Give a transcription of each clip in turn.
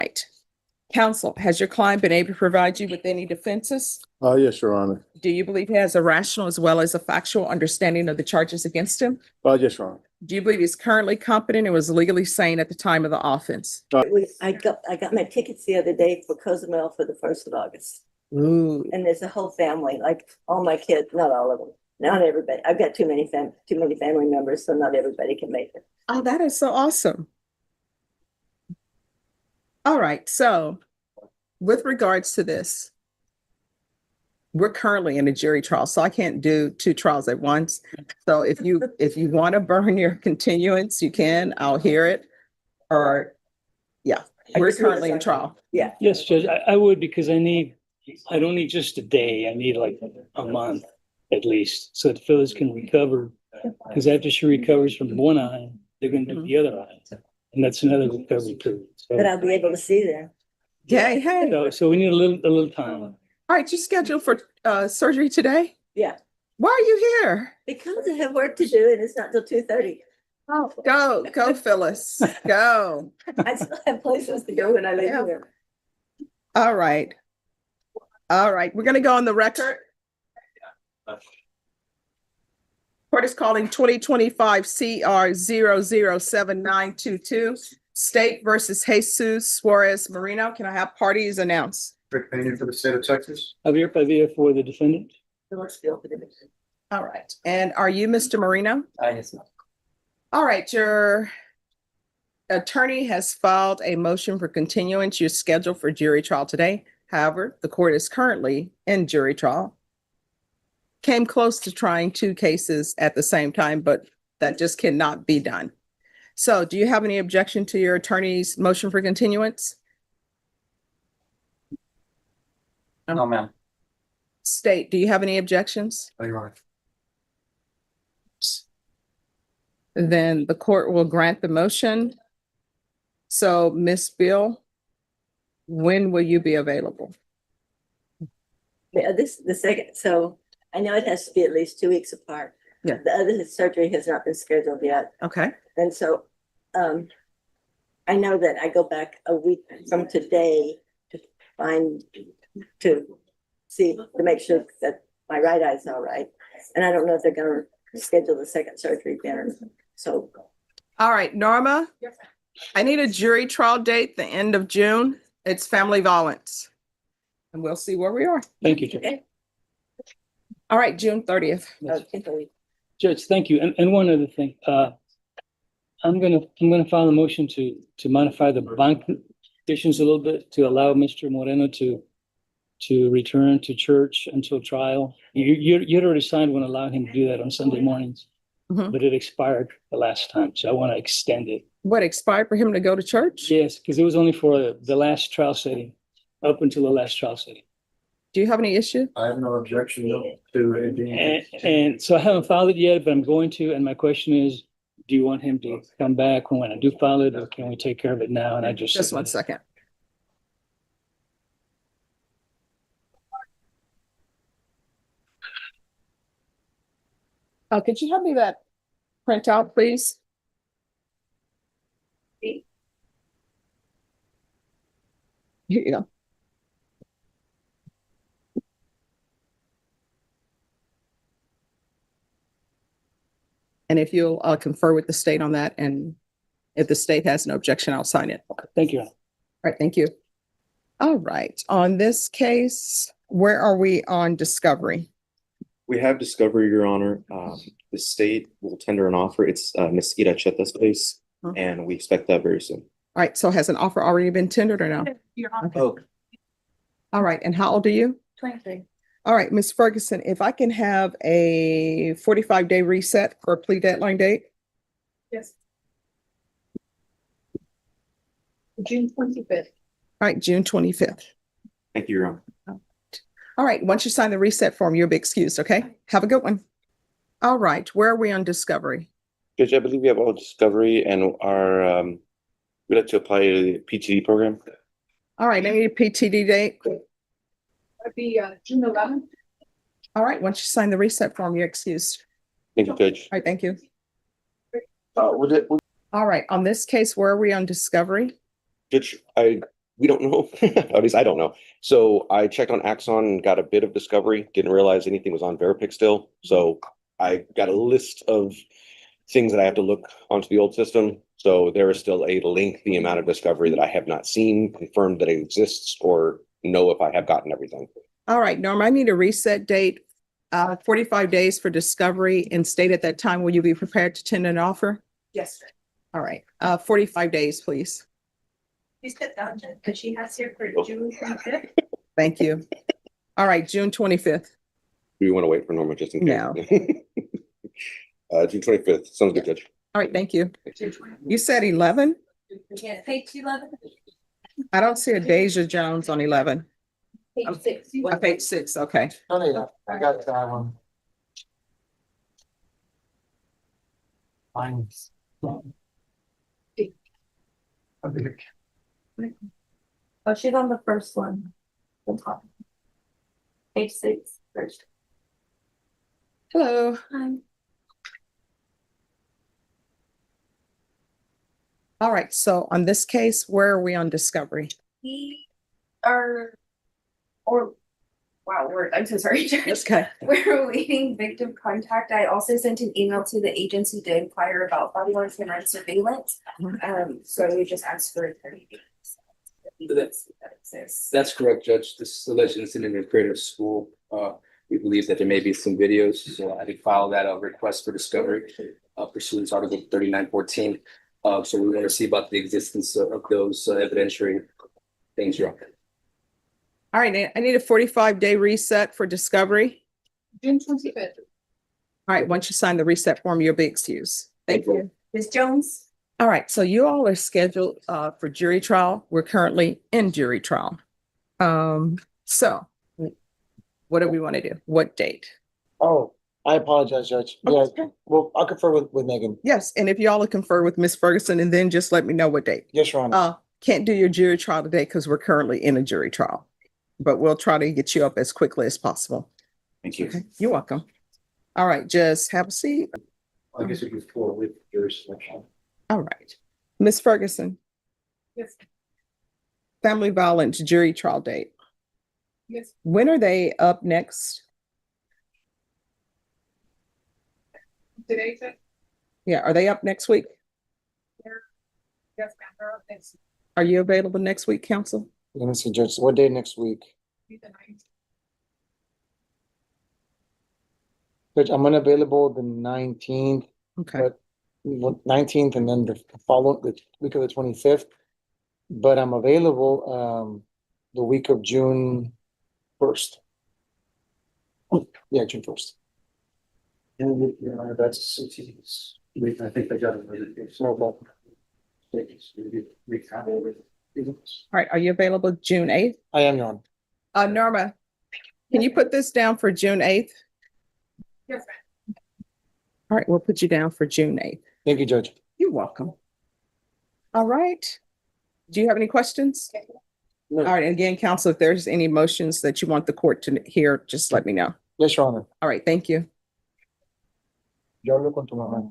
Right. Counsel, has your client been able to provide you with any defenses? Yes, Your Honor. Do you believe he has a rational as well as a factual understanding of the charges against him? Yes, Your Honor. Do you believe he's currently competent and was legally sane at the time of the offense? I got my tickets the other day for Cozumel for the 1st of August. Ooh. And there's a whole family, like all my kids, not all of them, not everybody. I've got too many family members, so not everybody can make it. Oh, that is so awesome. All right, so with regards to this, we're currently in a jury trial, so I can't do 2 trials at once. So if you want to burn your continuance, you can. I'll hear it. Or, yeah, we're currently in trial. Yeah. Yes, Judge, I would, because I don't need just a day. I need like a month at least, so that Phyllis can recover. Because after she recovers from one eye, they're going to do the other eye. And that's another recovery period. So, But I'll be able to see them. Hey. so we need a little time. All right, you scheduled for surgery today? Yeah. Why are you here? Because I have work to do and it's not till 2:30. Oh, go, Phyllis, go. I still have places to go when I leave here. All right. We're gonna go on the record. Court is calling 2025 CR 007922, State versus Jesus Suarez Marino. Can I have parties announced? Rick Payne for the state of Texas. Javier Padilla for the defendant. All right. And are you Mr. Marino? Yes, ma'am. All right. Your attorney has filed a motion for continuance. You're scheduled for jury trial today. However, the court is currently in jury trial. Came close to trying 2 cases at the same time, but that just cannot be done. So do you have any objection to your attorney's motion for continuance? No, ma'am. State, do you have any objections? No, Your Honor. Then the court will grant the motion. So Ms. Bill, when will you be available? Yeah, the second, so I know it has to be at least 2 weeks apart. Yeah. The other surgery has not been scheduled yet. Okay. And so I know that I go back a week from today to make sure that my right eye is all right. And I don't know if they're gonna schedule the second surgery again or not. So. All right, Norma, I need a jury trial date, the end of June. It's family violence. And we'll see where we are. Thank you, Judge. Okay. All right, June 30th. Okay. Judge, thank you. And one other thing, I'm gonna file a motion to modify the bond conditions a little bit to allow Mr. Moreno to return to church until trial. You'd already signed one allowing him to do that on Sunday mornings, but it expired the last time, so I want to extend it. What, expired for him to go to church? Yes, because it was only for the last trial setting, up until the last trial setting. Do you have any issue? I have no objection to it being. And so I haven't filed it yet, but I'm going to. And my question is, do you want him to come back when I do file it, or can we take care of it now? And I Just 1 second. Could you have me that printout, please? Here you go. And if you'll confer with the state on that, and if the state has no objection, I'll sign it. Thank you. All right, thank you. All right, on this case, where are we on discovery? We have discovery, Your Honor. The state will tender an offer. It's Ms. Iracheta's case, and we expect that very soon. All right, so has an offer already been tendered or no? Okay. Oh, All right, and how old are you? 23. All right, Ms. Ferguson, if I can have a 45-day reset for a plea deadline date? Yes. June 25th. All right, June 25th. thank you, Your Honor. All right, once you sign the reset form, you'll be excused, okay? Have a good one. All right, where are we on discovery? Judge, I believe we have all discovery and we'd like to apply to the PTD program. All right, I need a PTD date. That'd be June 11th. All right, once you sign the reset form, you're excused. Thank you, Judge. All right, thank you. Would All right, on this case, where are we on discovery? Judge, I we don't know. At least I don't know. So I checked on Axon and got a bit of discovery. Didn't realize anything was on Veripic still. So I got a list of things that I have to look onto the old system. So there is still a lengthy amount of discovery that I have not seen, confirmed that it exists, or know if I have gotten everything. All right, Norm, I need a reset date, 45 days for discovery, and state at that time, will you be prepared to tender an offer? Yes. All right, 45 days, please. Please sit down, because she has here for June 25th. Thank you. All right, June 25th. Do you want to wait for Norma just in case? No. June 25th. Sounds good, Judge. All right, thank you. You said 11? Yeah, page 11. I don't see a Deja Jones on 11. Page 6. Page 6, okay. Oh, yeah, I got that one. Fine. Oh, she's on the first one. The top. Page 6, first. Hello. All right, so on this case, where are we on discovery? We are, I'm so sorry, Judge. Okay. We're awaiting victim contact. I also sent an email to the agency to inquire about body worn camera surveillance. So we just asked for 30 days. That's correct, Judge. This alleged incident in Creative School. We believe that there may be some videos, so I did file that request for discovery pursuant to Article 3914. So we want to see about the existence of those evidentiary things, Your Honor. All right, I need a 45-day reset for discovery. June 25th. All right, once you sign the reset form, you'll be excused. Thank you. Ms. Jones? All right, so you all are scheduled for jury trial. We're currently in jury trial. So what do we want to do? What date? Oh, I apologize, Judge. Yeah, Okay. well, I'll confer with Megan. Yes, and if y'all will confer with Ms. Ferguson, and then just let me know what date. Yes, Your Honor. Can't do your jury trial today because we're currently in a jury trial, but we'll try to get you up as quickly as possible. Thank you. Okay, you're welcome. All right, just have a seat. I guess we can forward with jurisdiction. All right. Ms. Ferguson, Yes. family violence jury trial date. Yes. When are they up next? Today, sir? Yeah, are they up next week? Yes, ma'am. Thanks. Are you available next week, counsel? Let me see, Judge, what day next week? Judge, I'm unavailable the 19th, Okay, but 19th and then the following, the week of the 25th. But I'm available the week of June 1st. Yeah, June 1st. And that's, I think they got it. No problem. all right, are you available June 8th? I am, Your Honor. Norma, can you put this down for June 8th? Yes, ma'am. All right, we'll put you down for June 8th. Thank you, Judge. You're welcome. All right. Do you have any questions? No. All right, and again, counsel, if there's any motions that you want the court to hear, just let me know. Yes, Your Honor. All right, thank you. Yo hablo con tu mamá.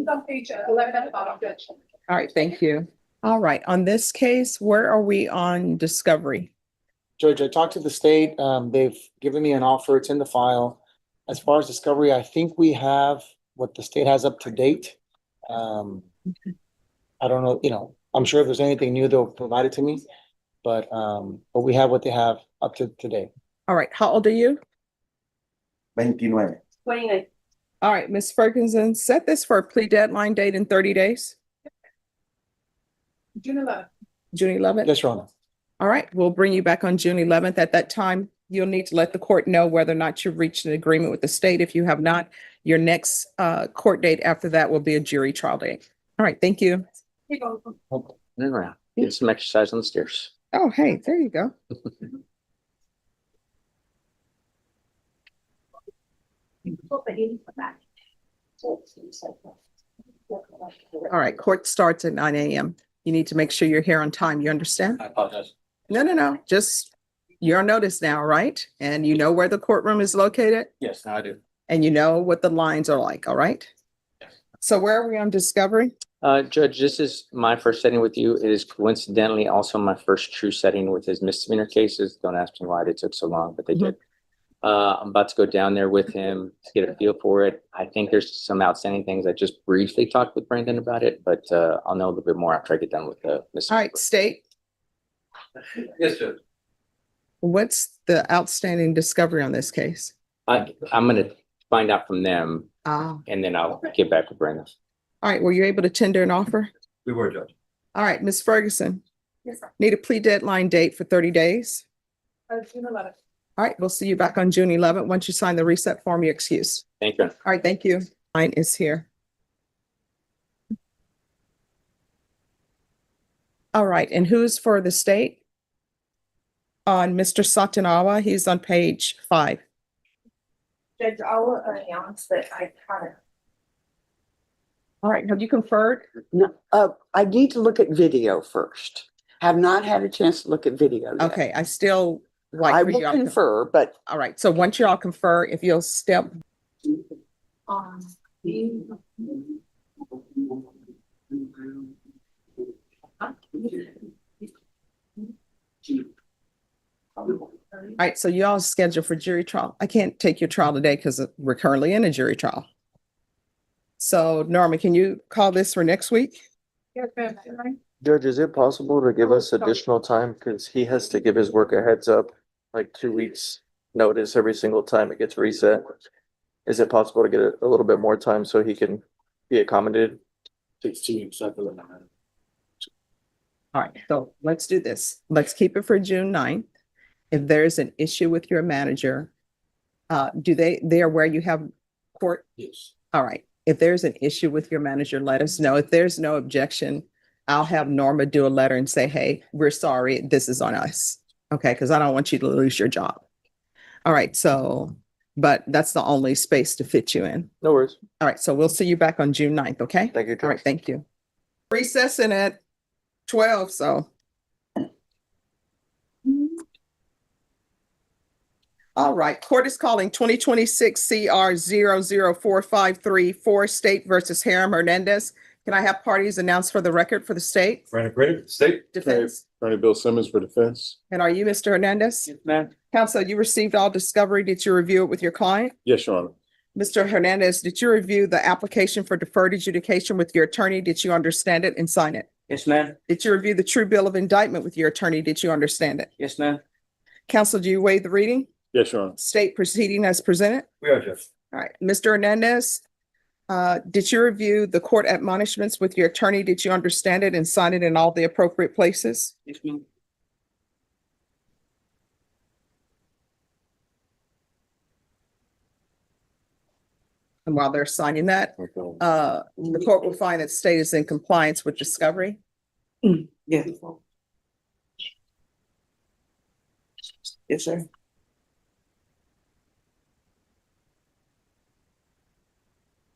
On page 11 at the bottom, Judge. All right, thank you. All right, on this case, where are we on discovery? Judge, I talked to the state. They've given me an offer. It's in the file. As far as discovery, I think we have what the state has up to date. I don't know, I'm sure if there's anything new, they'll provide it to me. But we have what they have up to today. All right, how old are you? 29. 29. All right, Ms. Ferguson, set this for a plea deadline date in 30 days, June 11th. June 11th. Yes, Your Honor. All right, we'll bring you back on June 11th. At that time, you'll need to let the court know whether or not you've reached an agreement with the state. If you have not, your next court date after that will be a jury trial date. All right, thank you. And around. Get some exercise on the stairs. Oh, hey, there you go. All right, court starts at 9 a.m. You need to make sure you're here on time. You understand? I apologize. No. Just, you're on notice now, right? And you know where the courtroom is located Yes, now I do. and you know what the lines are like, all right? Yes. So where are we on discovery? Judge, this is my first setting with you. It is coincidentally also my first true setting with his misdemeanor cases. Don't ask me why they took so long, but they did. I'm about to go down there with him to get a feel for it. I think there's some outstanding things. I just briefly talked with Brandon about it, but I'll know a little bit more after I get done with the All misdemeanor. right, state, Yes, Judge. what's the outstanding discovery on this case? I'm gonna find out from them Ah, and then I'll get back with Brandon. all right, were you able to tender an offer? We were, Judge. All right, Ms. Ferguson, Yes, sir. need a plea deadline date for 30 days. June 11th. All right, we'll see you back on June 11th. Once you sign the reset form, you're excused. Thank you. All right, thank you. Mine is here. All right, and who's for the state? On Mr. Satanawa, he's on page 5. Judge, I'll announce that I kind of. All right, have you conferred? No, I need to look at video first. Have not had a chance to look at video yet. Okay, I still I like for will you all. confer, but All right, so once you all confer, if you'll step, all right, so you all scheduled for jury trial. I can't take your trial today because we're currently in a jury trial. So Norma, can you call this for next week? Yes, ma'am. Judge, is it possible to give us additional time? Because he has to give his work a heads up, like 2 weeks notice every single time it gets reset. Is it possible to get a little bit more time so he can be accommodated? Takes 2 weeks. I feel like All right, so let's do this. Let's keep it for June 9th. If there's an issue with your manager, they are where you have court? yes. All right. If there's an issue with your manager, let us know. If there's no objection, I'll have Norma do a letter and say, hey, we're sorry, this is on us. Okay, because I don't want you to lose your job. All right, so, but that's the only space to fit you in. No worries. All right, so we'll see you back on June 9th, okay? Thank you, All right, Judge. thank you. Recessing at 12, so. All right, court is calling 2026 CR 004534 State versus Hiram Hernandez. Can I have parties announced for the record for the state? Brandon Craig, state. Defense. Attorney Bill Simmons for defense. And are you Mr. Hernandez? Yes, ma'am. Counsel, you received all discovery. Did you review it with your client? Yes, Your Honor. Mr. Hernandez, did you review the application for deferred adjudication with your attorney? Did you understand it and sign it? Yes, ma'am. Did you review the true bill of indictment with your attorney? Did you understand it? Yes, ma'am. Counsel, do you waive the reading? Yes, Your Honor. State proceeding as presented? We are, Judge. All right, Mr. Hernandez, did you review the court admonishments with your attorney? Did you understand it and sign it in all the appropriate places? Yes, ma'am. And while they're signing that, Okay. the court will find that state is in compliance with discovery. yes. Yes, sir.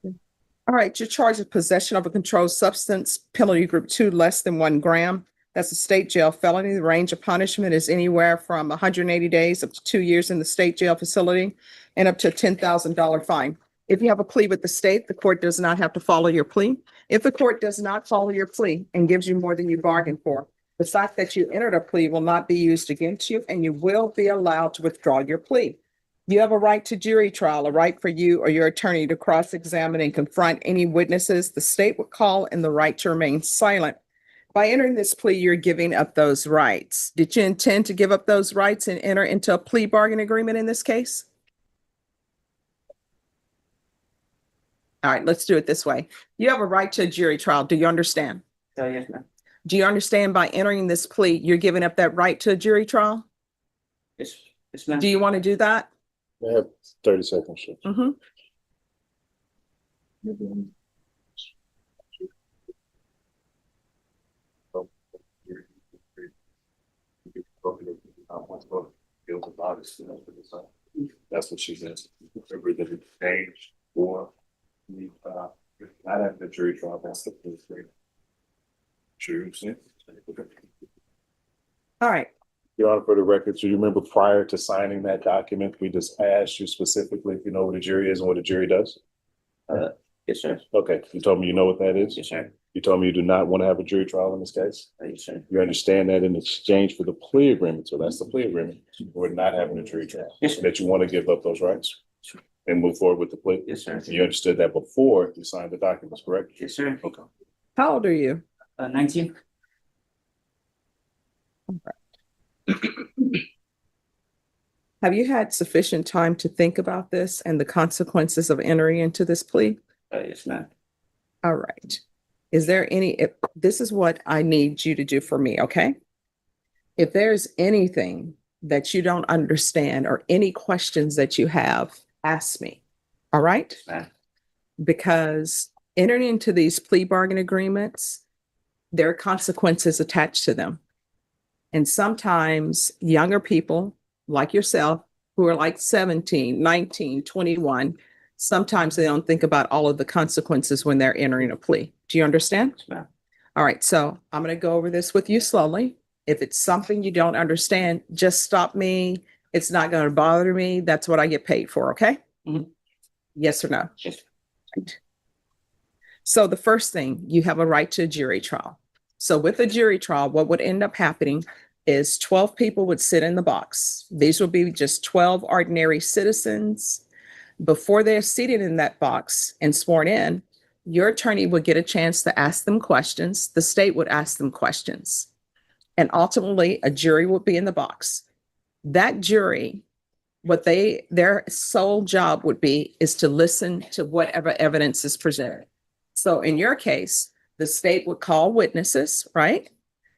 All right, you're charged with possession of a controlled substance, penalty group 2, less than 1 gram. That's a state jail felony. The range of punishment is anywhere from 180 days up to 2 years in the state jail facility and up to a $10,000 fine. If you have a plea with the state, the court does not have to follow your plea. If the court does not follow your plea and gives you more than you bargained for, the fact that you entered a plea will not be used against you and you will be allowed to withdraw your plea. You have a right to jury trial, a right for you or your attorney to cross-examine and confront any witnesses the state would call, and the right to remain silent. By entering this plea, you're giving up those rights. Did you intend to give up those rights and enter into a plea bargain agreement in this case? All right, let's do it this way. You have a right to a jury trial. Do you understand? Yes, ma'am. Do you understand by entering this plea, you're giving up that right to a jury trial? Yes, yes, ma'am. Do you want to do that? I have 30 seconds. Judge. Mm-hmm. That's what she says. Remember that it changed for the, not at the jury trial, that's the police thing. Sure, you see? All right. Your Honor, for the record, do you remember prior to signing that document, we just asked you specifically if you know what a jury is and what a jury does? Yes, sir. Okay, you told me you know what that is? Yes, sir. You told me you do not want to have a jury trial in this case? Yes, sir. You understand that in exchange for the plea agreement, so that's the plea agreement, we're not having a jury trial. Yes, sir. That you want to give up those rights Sure. and move forward with the plea? Yes, sir. You understood that before you signed the documents, correct? Yes, sir. Okay. How old are you? 19. Have you had sufficient time to think about this and the consequences of entering into this plea? Yes, ma'am. All right. Is there this is what I need you to do for me, okay? If there's anything that you don't understand or any questions that you have, ask me. All right? Ma'am. Because entering into these plea bargain agreements, there are consequences attached to them. And sometimes younger people like yourself who are like 17, 19, 21, sometimes they don't think about all of the consequences when they're entering a plea. Do you understand? Yes, ma'am. All right, so I'm going to go over this with you slowly. If it's something you don't understand, just stop me. It's not going to bother me. That's what I get paid for, okay? Mhm. Yes or no? Yes. Right. So the first thing, you have a right to a jury trial. So with a jury trial, what would end up happening is 12 people would sit in the box. These would be just 12 ordinary citizens. Before they're seated in that box and sworn in, your attorney would get a chance to ask them questions. The state would ask them questions. And ultimately, a jury would be in the box. That jury, their sole job would be is to listen to whatever evidence is presented. So in your case, the state would call witnesses, right?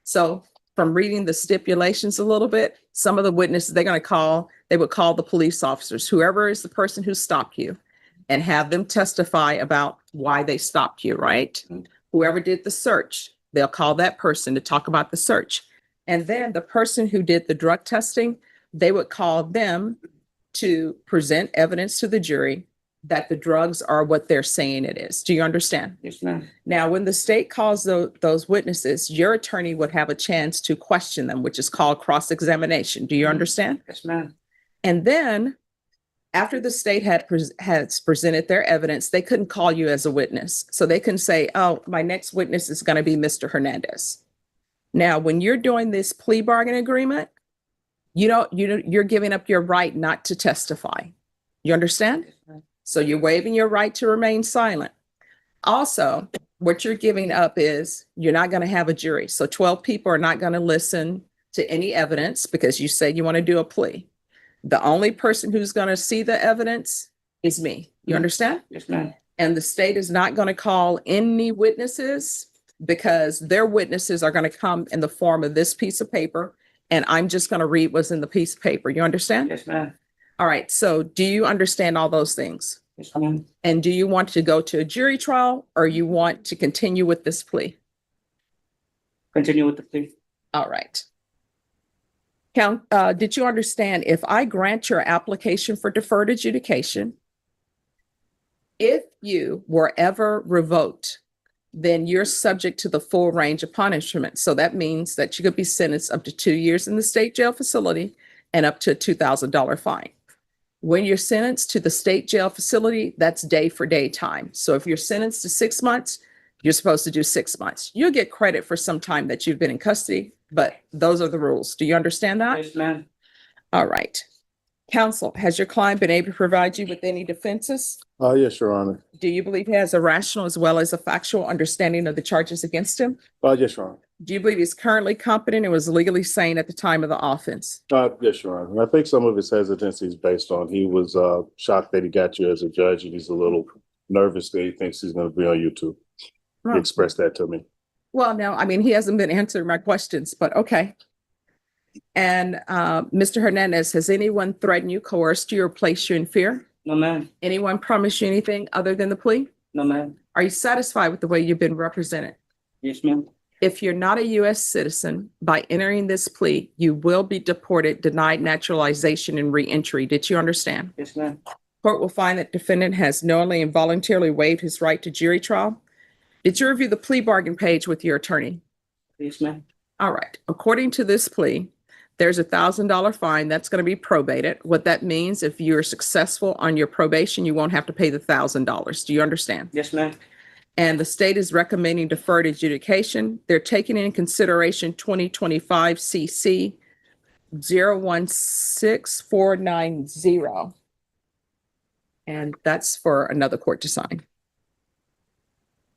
So from reading the stipulations a little bit, some of the witnesses they would call the police officers, whoever is the person who stopped you, and have them testify about why they stopped you, right? Whoever did the search, they'll call that person to talk about the search. And then the person who did the drug testing, they would call them to present evidence to the jury that the drugs are what they're saying it is. Do you understand? Yes, ma'am. Now, when the state calls those witnesses, your attorney would have a chance to question them, which is called cross-examination. Do you understand? Yes, ma'am. And then after the state has presented their evidence, they couldn't call you as a witness. So they can say, oh, my next witness is going to be Mr. Hernandez. Now, when you're doing this plea bargain agreement, you're giving up your right not to testify. You understand? So you're waiving your right to remain silent. Also, what you're giving up is you're not going to have a jury. So 12 people are not going to listen to any evidence because you say you want to do a plea. The only person who's going to see the evidence is me. You understand? Yes, ma'am. And the state is not going to call any witnesses because their witnesses are going to come in the form of this piece of paper. And I'm just going to read what's in the piece of paper. You understand? Yes, ma'am. All right. So do you understand all those things? Yes, ma'am. And do you want to go to a jury trial or you want to continue with this plea? Continue with the plea. All right. Did you understand if I grant your application for deferred adjudication, if you were ever revoked, then you're subject to the full range of punishment. So that means that you could be sentenced up to 2 years in the state jail facility and up to a $2,000 fine. When you're sentenced to the state jail facility, that's day for day time. So if you're sentenced to 6 months, you're supposed to do 6 months. You'll get credit for some time that you've been in custody, but those are the rules. Do you understand that? Yes, ma'am. All right. Counsel, has your client been able to provide you with any defenses? Yes, Your Honor. Do you believe he has a rational as well as a factual understanding of the charges against him? Yes, Your Honor. Do you believe he's currently competent and was legally sane at the time of the offense? Yes, Your Honor. I think some of his hesitancy is based on he was shocked that he got you as a judge, and he's a little nervous that he thinks he's going to be on YouTube. He expressed that to me. Well, no, I mean, he hasn't been answering my questions, but okay. And Mr. Hernandez, has anyone threatened you, coerced you, or placed you in fear? No, ma'am. Anyone promised you anything other than the plea? No, ma'am. Are you satisfied with the way you've been represented? Yes, ma'am. If you're not a U.S. citizen, by entering this plea, you will be deported, denied naturalization, and reentry. Did you understand? Yes, ma'am. Court will find that defendant has knowingly and voluntarily waived his right to jury trial. Did you review the plea bargain page with your attorney? Yes, ma'am. All right. According to this plea, There's $1,000 fine that's going to be probated. What that means, if you're successful on your probation, you won't have to pay the $1,000. Do you understand? Yes, ma'am. And the state is recommending deferred adjudication. They're taking into consideration 2025 CC 016490. And that's for another court to sign.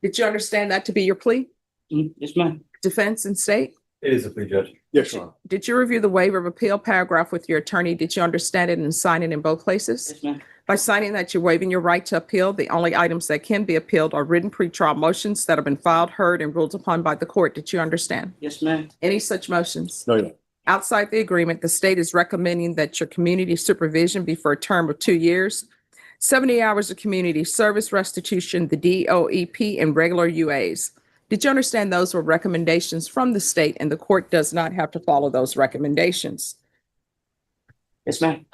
Did you understand that to be your plea, Yes, ma'am. defense and state? It is a plea, Judge. Yes, Your Honor. Did you review the waiver of appeal paragraph with your attorney? Did you understand it and sign it in both places? Yes, ma'am. By signing that, you're waiving your right to appeal. The only items that can be appealed are written pretrial motions that have been filed, heard, and ruled upon by the court. Did you understand? Yes, ma'am. Any such motions? No, Your Honor. Outside the agreement, the state is recommending that your community supervision be for a term of 2 years, 70 hours of community service restitution, the DOEP, and regular UAs. Did you understand those were recommendations from the state and the court does not have to follow those recommendations? Yes, ma'am.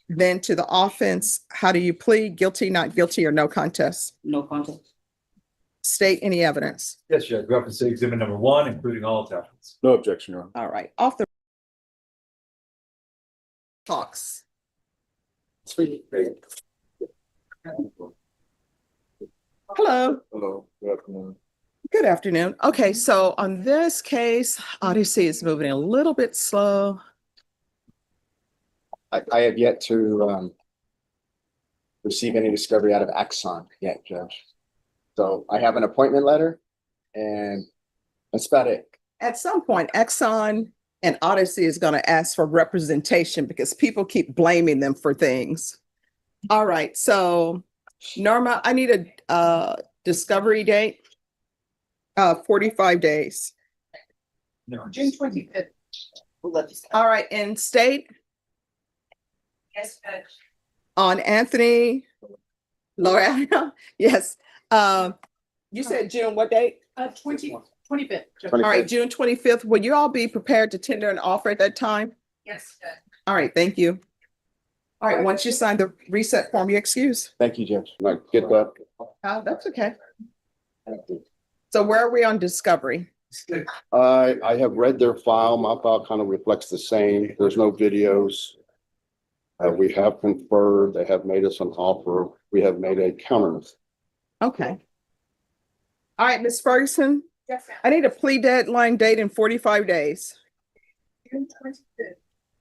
Then to the offense, how do you plead? Guilty, not guilty, or no contest? No contest. State any evidence. Yes, Judge. Reference to exhibit number 1, including all attachments. No objection, Your Honor. All right, off the talks. Hello. Hello, good afternoon. Good afternoon. Okay, so on this case, Odyssey is moving a little bit slow. I have yet to receive any discovery out of Axon yet, Judge. So I have an appointment letter and that's about it. At some point, Exxon and Odyssey is going to ask for representation because people keep blaming them for things. All right, so Norma, I need a discovery date. 45 days. No. June 25th. All right, and state Yes, Judge. on Anthony Loretta. Yes. You said June, what date? 25th. All right, June 25th. Will you all be prepared to tender an offer at that time? Yes, Judge. All right, thank you. All right, once you sign the reset form, you excuse. Thank you, Judge. Like, get that. That's okay. So where are we on discovery? I have read their file. My file kind of reflects the same. There's no videos. We have conferred. They have made us an offer. We have made a counter. Okay. All right, Ms. Ferguson, Yes, ma'am. I need a plea deadline date in 45 days. June 25th.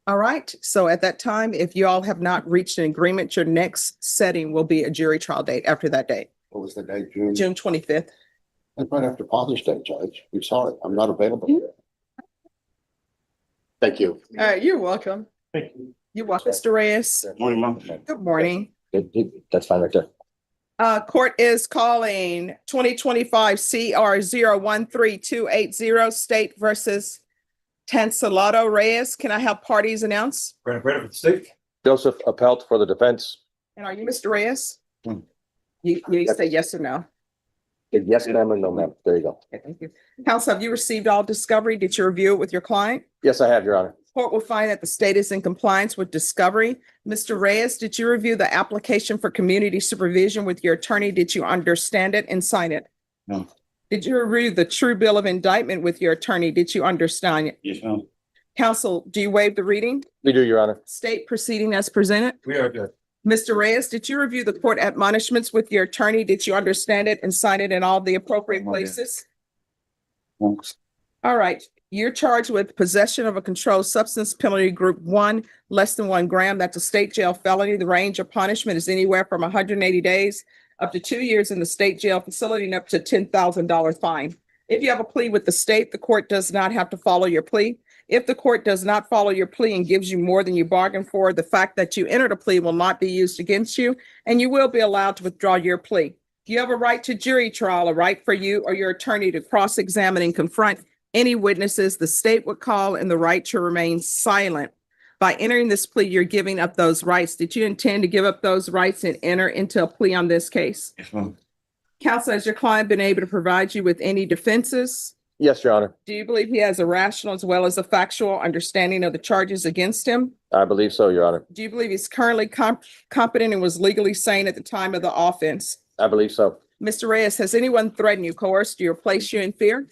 All right, so at that time, if you all have not reached an agreement, your next setting will be a jury trial date after that date, What was the date, June? June 25th. That's right after Father's Day, Judge. I'm sorry. I'm not available. Thank you. All right, you're welcome. Thank you. You're welcome, Mr. Reyes. Morning, Mom. Good morning. That's fine right there. Court is calling 2025 CR 013280 State versus Tancelado Reyes. Can I have parties announced? Brandon Brandon for the state. Joseph Appelt for the defense. And are you Mr. Reyes? Hmm. You say yes or no? Yes, ma'am, and no, ma'am. There you go. Okay, thank you. Counsel, have you received all discovery? Did you review it with your client? Yes, I have, Your Honor. Court will find that the state is in compliance with discovery. Mr. Reyes, did you review the application for community supervision with your attorney? Did you understand it and sign it? No. Did you review the true bill of indictment with your attorney? Did you understand it? Yes, ma'am. Counsel, do you waive the reading? We do, Your Honor. State proceeding as presented? We are good. Mr. Reyes, did you review the court admonishments with your attorney? Did you understand it and sign it in all the appropriate places? Thanks. All right, you're charged with possession of a controlled substance penalty group 1, less than 1 gram. That's a state jail felony. The range of punishment is anywhere from 180 days up to 2 years in the state jail facility and up to $10,000 fine. If you have a plea with the state, the court does not have to follow your plea. If the court does not follow your plea and gives you more than you bargained for, the fact that you entered a plea will not be used against you, and you will be allowed to withdraw your plea. You have a right to jury trial, a right for you or your attorney to cross-examine and confront any witnesses the state would call, and the right to remain silent. By entering this plea, you're giving up those rights. Did you intend to give up those rights and enter into a plea on this case? Yes, ma'am. Counsel, has your client been able to provide you with any defenses? Yes, Your Honor. Do you believe he has a rational as well as a factual understanding of the charges against him? I believe so, Your Honor. Do you believe he's currently competent and was legally sane at the time of the offense? I believe so. Mr. Reyes, has anyone threatened you, coerced you, or placed you in fear?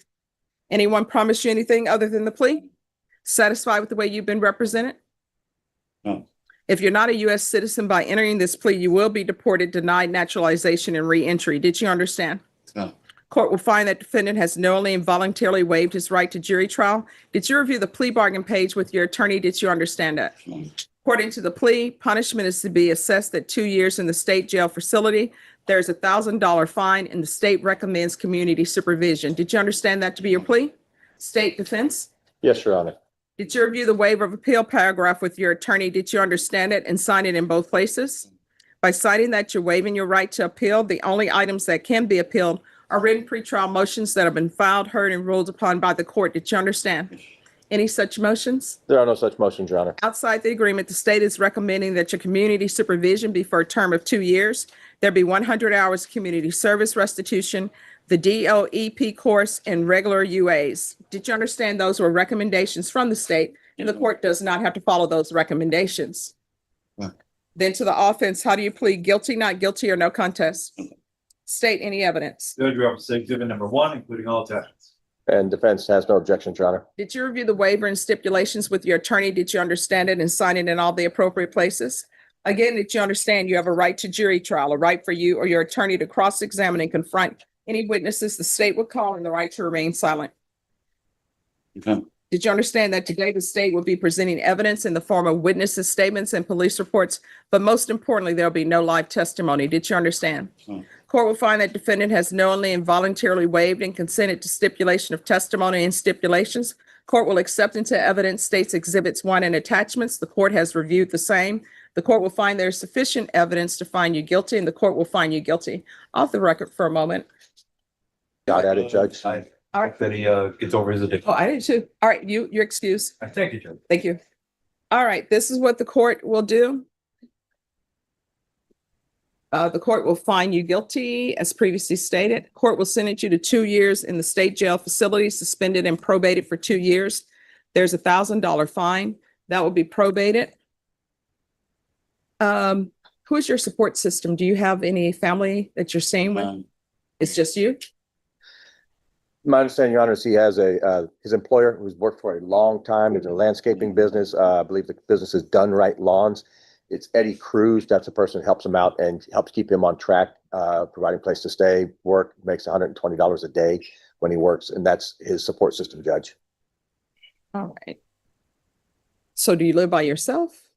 Anyone promised you anything other than the plea? Satisfied with the way you've been represented? No. If you're not a U.S. citizen by entering this plea, you will be deported, denied naturalization, and reentry. Did you understand? No. Court will find that defendant has knowingly and voluntarily waived his right to jury trial. Did you review the plea bargain page with your attorney? Did you understand that? No. According to the plea, punishment is to be assessed at 2 years in the state jail facility. There's $1,000 fine and the state recommends community supervision. Did you understand that to be your plea? State defense? Yes, Your Honor. Did you review the waiver of appeal paragraph with your attorney? Did you understand it and sign it in both places? By citing that you're waiving your right to appeal, the only items that can be appealed are written pretrial motions that have been filed, heard, and ruled upon by the court. Did you understand? Any such motions? There are no such motions, Your Honor. Outside the agreement, the state is recommending that your community supervision be for a term of 2 years. There be 100 hours of community service restitution, the DOEP course, and regular UAs. Did you understand those were recommendations from the state and the court does not have to follow those recommendations? No. Then to the offense, how do you plead? Guilty, not guilty, or no contest? State any evidence. Judge Robinson, exhibit number one, including all attachments. And defense has no objections, Your Honor. Did you review the waiver and stipulations with your attorney? Did you understand it and sign it in all the appropriate places? Again, did you understand you have a right to jury trial, a right for you or your attorney to cross-examine and confront any witnesses the state would call, and the right to remain silent? Okay. Did you understand that today the state will be presenting evidence in the form of witnesses' statements and police reports, but most importantly, there'll be no live testimony? Did you understand? No. Court will find that defendant has knowingly and voluntarily waived and consented to stipulation of testimony and stipulations. Court will accept into evidence states exhibits 1 and attachments. The court has reviewed the same. The court will find there is sufficient evidence to find you guilty, and the court will find you guilty. Off the record for a moment. Got at it, Judge. I All right. hope that he gets over his addiction. Oh, I did too. All right, you're excused. Thank you, Judge. Thank you. All right, this is what the court will do. The court will find you guilty, as previously stated. Court will sentence you to 2 years in the state jail facility, suspended and probated for 2 years. There's $1,000 fine that will be probated. Who is your support system? Do you have any family that you're staying with? It's just you? My understanding, Your Honor, is he has his employer who's worked for a long time in the landscaping business. I believe the business is Done Right Lawns. It's Eddie Cruz. That's the person who helps him out and helps keep him on track, providing place to stay, work, makes $120 a day when he works. And that's his support system, Judge. All right. So do you live by yourself?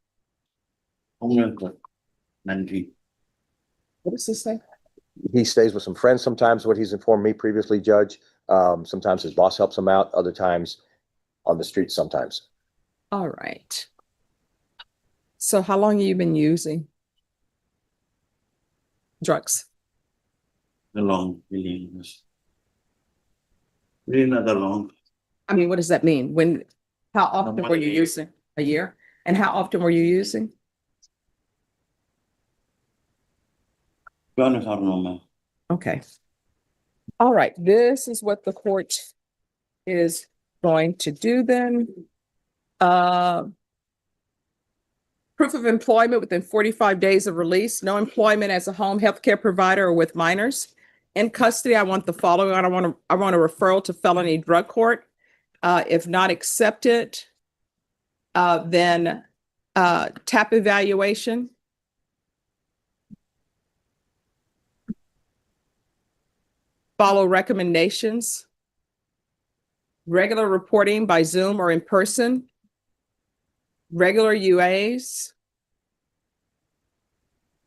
What does this say? He stays with some friends sometimes, what he's informed me previously, Judge. Sometimes his boss helps him out, other times on the streets sometimes. All right. So how long have you been using drugs? Long, really not that long. I mean, what does that mean? How often were you using? A year? And how often were you using? Be honest, I don't know, man. Okay. All right, this is what the court is going to do then. Proof of employment within 45 days of release, no employment as a home healthcare provider or with minors. In custody, I want the following. I want a referral to felony drug court. If not accepted, then TAP evaluation. Follow recommendations. Regular reporting by Zoom or in person. Regular UAs.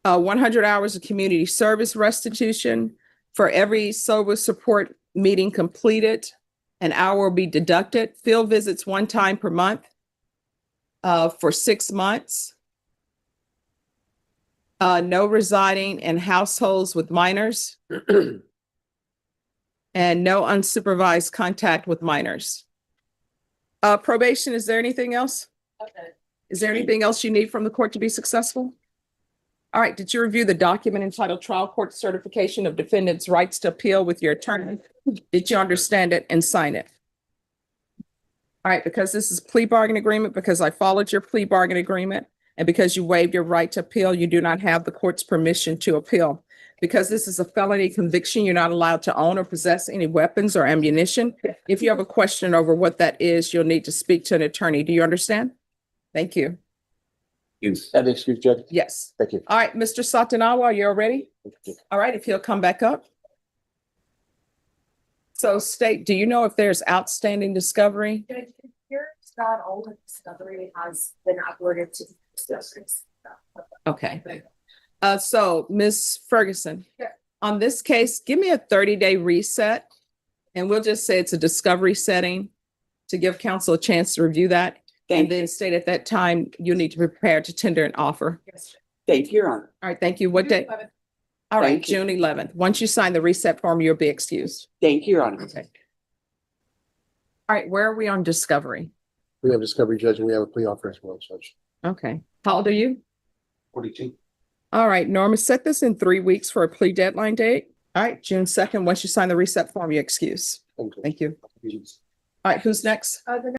100 hours of community service restitution. For every sober support meeting completed, an hour will be deducted. Field visits 1 time per month for 6 months. No residing in households with minors. And no unsupervised contact with minors. Probation, is there anything else? Okay. Is there anything else you need from the court to be successful? All right, did you review the document entitled Trial Court Certification of Defendant's Rights to Appeal with your attorney? Did you understand it and sign it? All right, because this is plea bargain agreement, because I followed your plea bargain agreement, and because you waived your right to appeal, you do not have the court's permission to appeal. Because this is a felony conviction, you're not allowed to own or possess any weapons or ammunition. If you have a question over what that is, you'll need to speak to an attorney. Do you understand? Thank you. That excuse, Judge. Yes. Thank you. All right, Mr. Satanawa, you're ready? All right, if he'll come back up. So State, do you know if there's outstanding discovery? Here's not all the discovery has been uploaded to the discoveries. Okay. So Ms. Ferguson, Yeah. on this case, give me a 30-day reset. And we'll just say it's a discovery setting to give counsel a chance to review that. And Thank, then state at that time, you'll need to be prepared to tender an offer. thank you, Your Honor. All right, thank you. What day? All right, Thank you. June 11th. Once you sign the reset form, you'll be excused. Thank you, Your Honor. Okay. All right, where are we on discovery? We have discovery, Judge, and we have a plea offer as well, Judge. Okay. How old are you? 42. All right, Norma, set this in 3 weeks for a plea deadline date. All right, June 2nd. Once you sign the reset form, you're excused. Thank you. All right, who's next? The